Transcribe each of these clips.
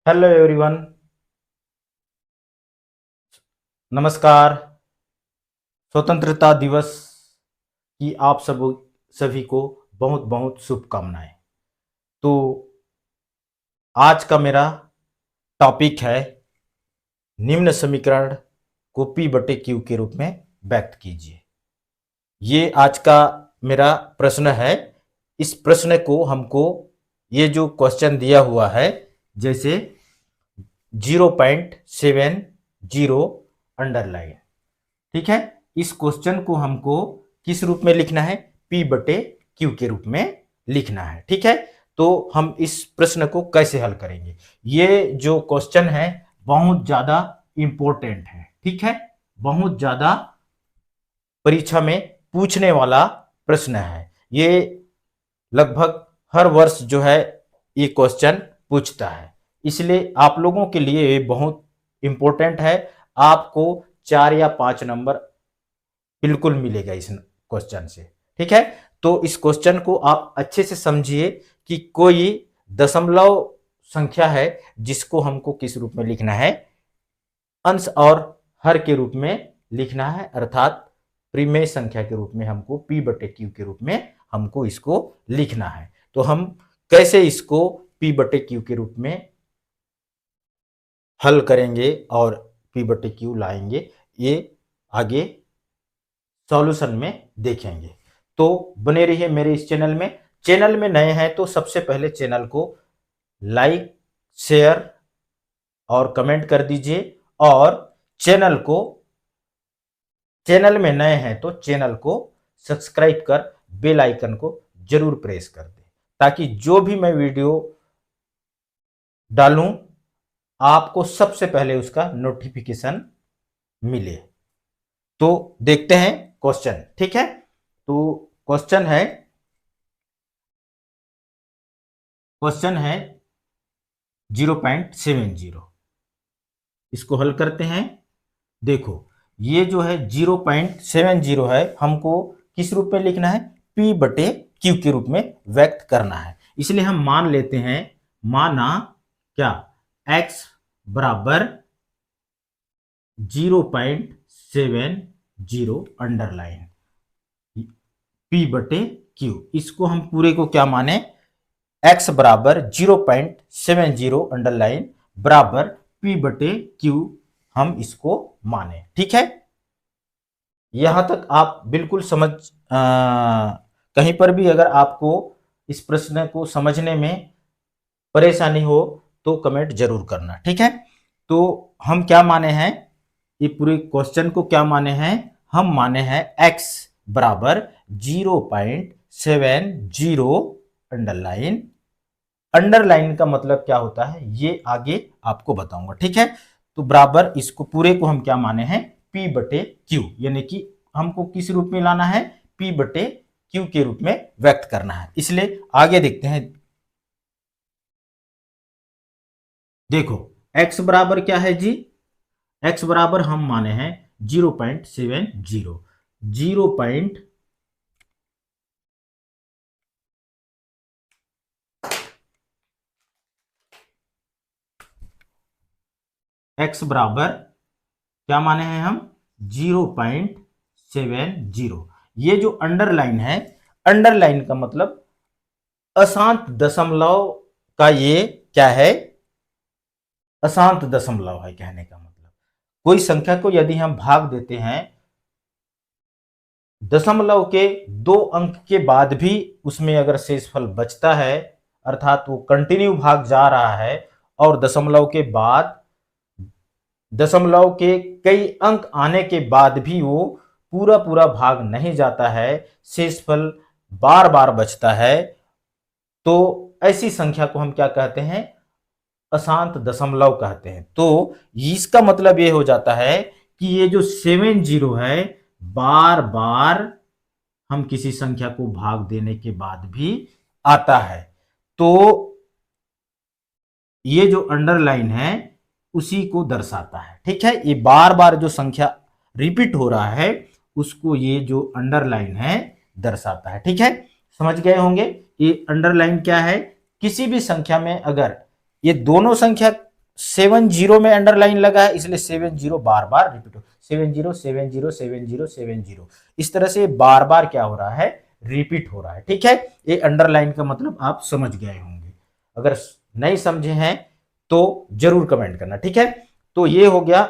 Hello everyone. नमस्कार। स्वतंत्रता दिवस की आप सभी को बहुत बहुत शुभकामनाएं। तो आज का मेरा टॉपिक है निम्न समीकरण को P बटे Q के रूप में व्यक्त कीजिए। ये आज का मेरा प्रश्न है। इस प्रश्न को हमको ये जो क्वेश्चन दिया हुआ है, जैसे 0.70 अंडरलाइन, ठीक है। इस क्वेश्चन को हमको किस रूप में लिखना है? P बटे Q के रूप में लिखना है, ठीक है। तो हम इस प्रश्न को कैसे हल करेंगे? ये जो क्वेश्चन है बहुत ज्यादा इंपॉर्टेंट है, ठीक है। बहुत ज्यादा परीक्षा में पूछने वाला प्रश्न है। ये लगभग हर वर्ष जो है ये क्वेश्चन पूछता है, इसलिए आप लोगों के लिए ये बहुत इंपॉर्टेंट है। आपको 4 या 5 नंबर बिल्कुल मिलेगा इस क्वेश्चन से, ठीक है। तो इस क्वेश्चन को आप अच्छे से समझिए कि कोई दशमलव संख्या है जिसको हमको किस रूप में लिखना है? अंश और हर के रूप में लिखना है, अर्थात परिमेय संख्या के रूप में हमको P बटे Q के रूप में हमको इसको लिखना है। तो हम कैसे इसको P बटे Q के रूप में हल करेंगे और P बटे Q लाएंगे, ये आगे सॉल्यूशन में देखेंगे। तो बने रहिए मेरे इस चैनल में। चैनल में नए हैं तो सबसे पहले चैनल को लाइक, शेयर और कमेंट कर दीजिए, और चैनल में नए हैं तो चैनल को सब्सक्राइब कर बेल आइकन को जरूर प्रेस कर दें, ताकि जो भी मैं वीडियो डालूं आपको सबसे पहले उसका नोटिफिकेशन मिले। तो देखते हैं क्वेश्चन, ठीक है। तो क्वेश्चन है 0.70। इसको हल करते हैं। देखो, ये जो है 0.70 है, हमको किस रूप में लिखना है? P बटे Q के रूप में व्यक्त करना है। इसलिए हम मान लेते हैं, माना क्या, x बराबर 0.70 अंडरलाइन P बटे Q। इसको हम पूरे को क्या माने? x बराबर 0.70 अंडरलाइन बराबर P बटे Q हम इसको माने, ठीक है। यहां तक आप बिल्कुल समझ कहीं पर भी अगर आपको इस प्रश्न को समझने में परेशानी हो तो कमेंट जरूर करना, ठीक है। तो हम क्या माने हैं? ये पूरे क्वेश्चन को क्या माने हैं? हम माने हैं x बराबर 0.70 अंडरलाइन। अंडरलाइन का मतलब क्या होता है ये आगे आपको बताऊंगा, ठीक है। तो बराबर इसको पूरे को हम क्या माने हैं? P बटे Q, यानी कि हमको किस रूप में लाना है? P बटे Q के रूप में व्यक्त करना है। इसलिए आगे देखते हैं। देखो, x बराबर क्या है जी? x बराबर हम माने हैं 0.70। 0 x बराबर क्या माने हैं हम? 0.70। ये जो अंडरलाइन है, अंडरलाइन का मतलब अशांत दशमलव का ये क्या है? अशांत दशमलव है। कहने का मतलब कोई संख्या को यदि हम भाग देते हैं, दशमलव के 2 अंक के बाद भी उसमें अगर शेषफल बचता है, अर्थात वो कंटिन्यू भाग जा रहा है, और दशमलव के बाद दशमलव के कई अंक आने के बाद भी वो पूरा पूरा भाग नहीं जाता है, शेषफल बार बार बचता है, तो ऐसी संख्या को हम क्या कहते हैं? अशांत दशमलव कहते हैं। तो इसका मतलब ये हो जाता है कि ये जो 70 है, बार बार हम किसी संख्या को भाग देने के बाद भी आता है। तो ये जो अंडरलाइन है उसी को दर्शाता है, ठीक है। ये बार बार जो संख्या रिपीट हो रहा है उसको ये जो अंडरलाइन है दर्शाता है, ठीक है। समझ गए होंगे ये अंडरलाइन क्या है? किसी भी संख्या में अगर ये दोनों संख्या 70 में अंडरलाइन लगा है, इसलिए 70 बार बार रिपीट हो, 70 70 70 70, इस तरह से बार बार क्या हो रहा है, रिपीट हो रहा है। ठीक है, ये अंडरलाइन का मतलब आप समझ गए होंगे। अगर नहीं समझे हैं तो जरूर कमेंट करना। ठीक है, तो ये हो गया।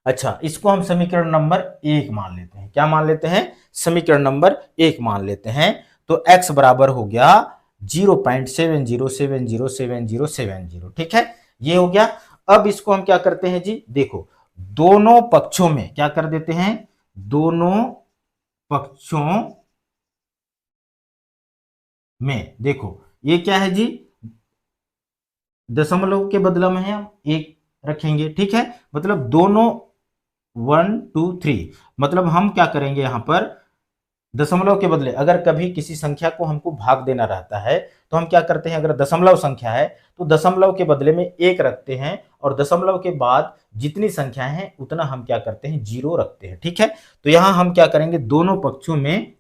अच्छा, इसको हम समीकरण नंबर 1 मान लेते हैं। क्या मान लेते हैं? समीकरण नंबर 1 मान लेते हैं। तो x बराबर हो गया 0.70707070। ठीक है, ये हो गया। अब इसको हम क्या करते हैं जी, देखो दोनों पक्षों में क्या कर देते हैं, दोनों पक्षों में देखो ये क्या है जी, दशमलव के बदले में हम 1 रखेंगे। ठीक है, मतलब दोनों 1 2 3, मतलब हम क्या करेंगे यहां पर दशमलव के बदले, अगर कभी किसी संख्या को हमको भाग देना रहता है तो हम क्या करते हैं, अगर दशमलव संख्या है तो दशमलव के बदले में 1 रखते हैं, और दशमलव के बाद जितनी संख्याएं हैं उतना हम क्या करते हैं, 0 रखते हैं। ठीक है, तो यहां हम क्या करेंगे, दोनों पक्षों में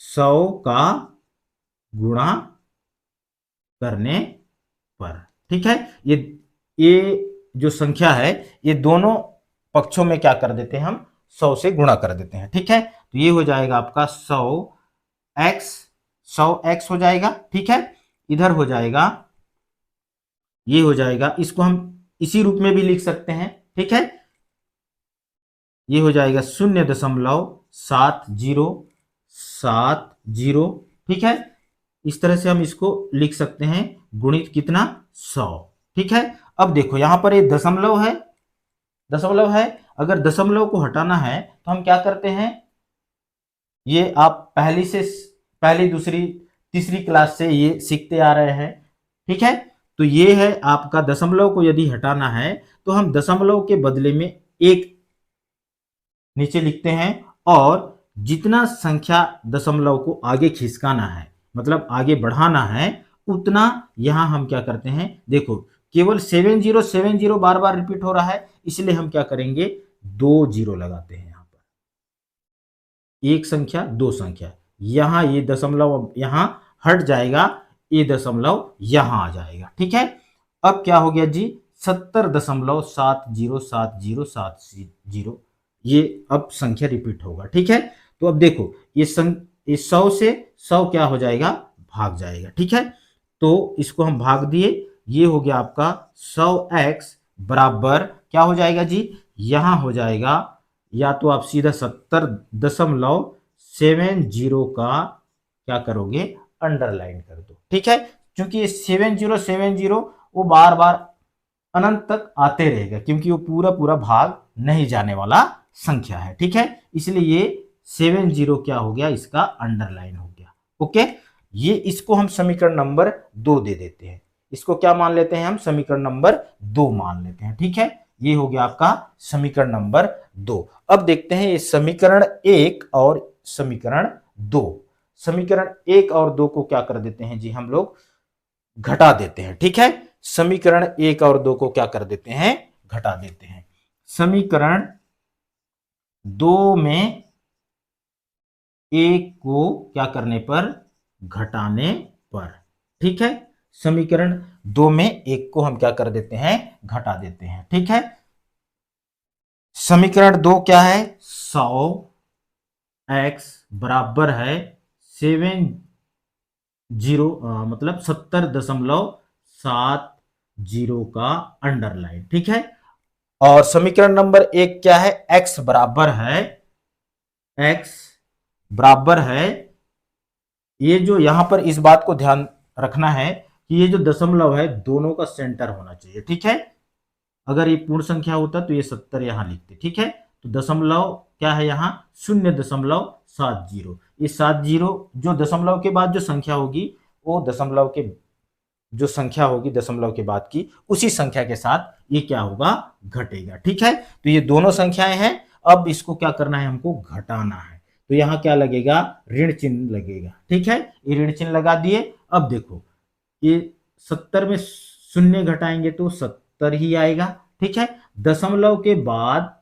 100 का गुणा करने पर। ठीक है, ये जो संख्या है ये दोनों पक्षों में क्या कर देते हैं, हम 100 से गुणा कर देते हैं। ठीक है, तो ये हो जाएगा आपका 100x हो जाएगा। ठीक है, इधर हो जाएगा, ये हो जाएगा, इसको हम इसी रूप में भी लिख सकते हैं। ठीक है, ये हो जाएगा 0.7070। ठीक है, इस तरह से हम इसको लिख सकते हैं, गुणित कितना, 100। ठीक है, अब देखो यहां पर ये दशमलव है, दशमलव है, अगर दशमलव को हटाना है तो हम क्या करते हैं, ये आप पहली दूसरी तीसरी क्लास से ये सीखते आ रहे हैं। ठीक है, तो ये है आपका दशमलव को यदि हटाना है तो हम दशमलव के बदले में 1 नीचे लिखते हैं, और जितना संख्या दशमलव को आगे खिसकाना है, मतलब आगे बढ़ाना है, उतना यहां हम क्या करते हैं, देखो केवल 7070 बार बार रिपीट हो रहा है, इसलिए हम क्या करेंगे, 2 0 लगाते हैं। यहां पर एक संख्या, दो संख्या, यहां ये दशमलव यहां हट जाएगा, ये दशमलव यहां आ जाएगा। ठीक है, अब क्या हो गया जी, 70.707070, ये अब संख्या रिपीट होगा। ठीक है, तो अब देखो ये 100 से 100 क्या हो जाएगा, भाग जाएगा। ठीक है, तो इसको हम भाग दिए, ये हो गया आपका 100x बराबर क्या हो जाएगा जी, यहां हो जाएगा, या तो आप सीधा 70.70 का क्या करोगे, अंडरलाइन कर दो। ठीक है, क्योंकि ये 7070 वो बार बार अनंत तक आते रहेगा, क्योंकि वो पूरा पूरा भाग नहीं जाने वाला संख्या है। ठीक है, इसलिए ये 70 क्या हो गया, इसका अंडरलाइन हो गया। ओके, ये इसको हम समीकरण नंबर 2 दे देते हैं। इसको क्या मान लेते हैं, हम समीकरण नंबर 2 मान लेते हैं। ठीक है, ये हो गया आपका समीकरण नंबर 2। अब देखते हैं ये समीकरण 1 और समीकरण 2। समीकरण 1 और 2 को क्या कर देते हैं जी, हम लोग घटा देते हैं। ठीक है, समीकरण 1 और 2 को क्या कर देते हैं, घटा देते हैं। समीकरण 2 में 1 को क्या करने पर, घटाने पर। ठीक है, समीकरण 2 में 1 को हम क्या कर देते हैं, घटा देते हैं। ठीक है, समीकरण 2 क्या है, 100x बराबर है मतलब 70.70 का अंडरलाइन। ठीक है, और समीकरण नंबर 1 क्या है, x बराबर है, ये जो यहां पर इस बात को ध्यान रखना है कि ये जो दशमलव है दोनों का सेंटर होना चाहिए। ठीक है, अगर ये पूर्ण संख्या होता तो ये 70 यहां लिखते। ठीक है, तो दशमलव क्या है यहाँ, 0.70, ये 70 जो दशमलव के बाद जो संख्या होगी, वो दशमलव के जो संख्या होगी दशमलव के बाद की, उसी संख्या के साथ ये क्या होगा, घटेगा। ठीक है, तो ये दोनों संख्याएं हैं, अब इसको क्या करना है, हमको घटाना है, तो यहां क्या लगेगा, ऋण चिन्ह लगेगा। ठीक है, ये ऋण चिन्ह लगा दिए। अब देखो ये 70 में शून्य घटाएंगे तो 70 ही आएगा। ठीक है, दशमलव के बाद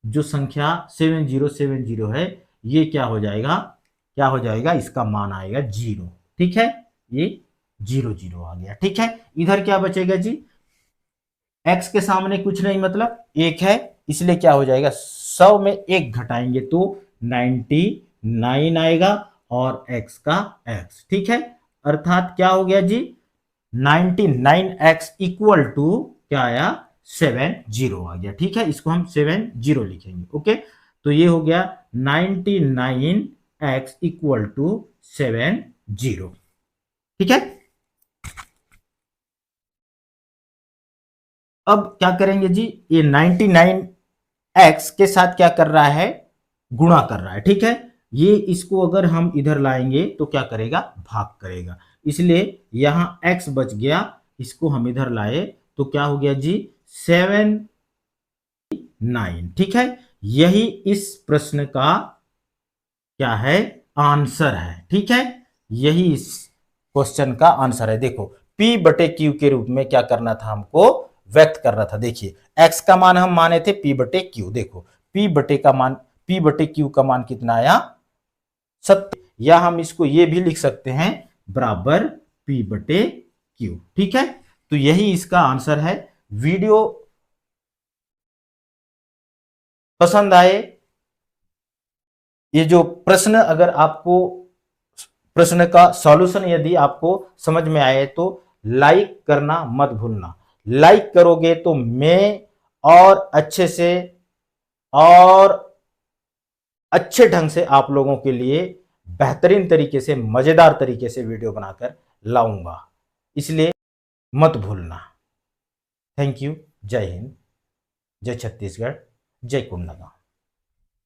जो संख्या 7070 है, ये क्या हो जाएगा, इसका मान आएगा 0। ठीक है, ये 0 0 आ गया। ठीक है, इधर क्या बचेगा जी, x के सामने कुछ नहीं मतलब 1 है, इसलिए क्या हो जाएगा 100 में 1 घटाएंगे तो 99 आएगा और x का x। ठीक है, अर्थात क्या हो गया जी 99x इक्वल टू क्या आया 70 आ गया। ठीक है, इसको हम 70 लिखेंगे। ओके, तो ये हो गया 99x इक्वल टू 70। ठीक है, अब क्या करेंगे जी, ये 99x के साथ क्या कर रहा है, गुणा कर रहा है। ठीक है, ये इसको अगर हम इधर लाएंगे तो क्या करेगा, भाग करेगा, इसलिए यहां x बच गया, इसको हम इधर लाए तो क्या हो गया जी 79। ठीक है, यही इस प्रश्न का क्या है, आंसर है। ठीक है, यही इस क्वेश्चन का आंसर है। देखो P बटे Q के रूप में क्या करना था, हमको व्यक्त करना था। देखिए x का मान हम माने थे P बटे Q, देखो P बटे Q का मान कितना आया 70, या हम इसको ये भी लिख सकते हैं बराबर P बटे Q। ठीक है, तो यही इसका आंसर है। वीडियो पसंद आए, ये जो प्रश्न अगर आपको प्रश्न का सॉल्यूशन यदि आपको समझ में आए तो लाइक करना मत भूलना। लाइक करोगे तो मैं और अच्छे से और अच्छे ढंग से आप लोगों के लिए बेहतरीन तरीके से मजेदार तरीके से वीडियो बनाकर लाऊंगा, इसलिए मत भूलना। Thank you. जय हिंद, जय छत्तीसगढ़, जय कुंडा।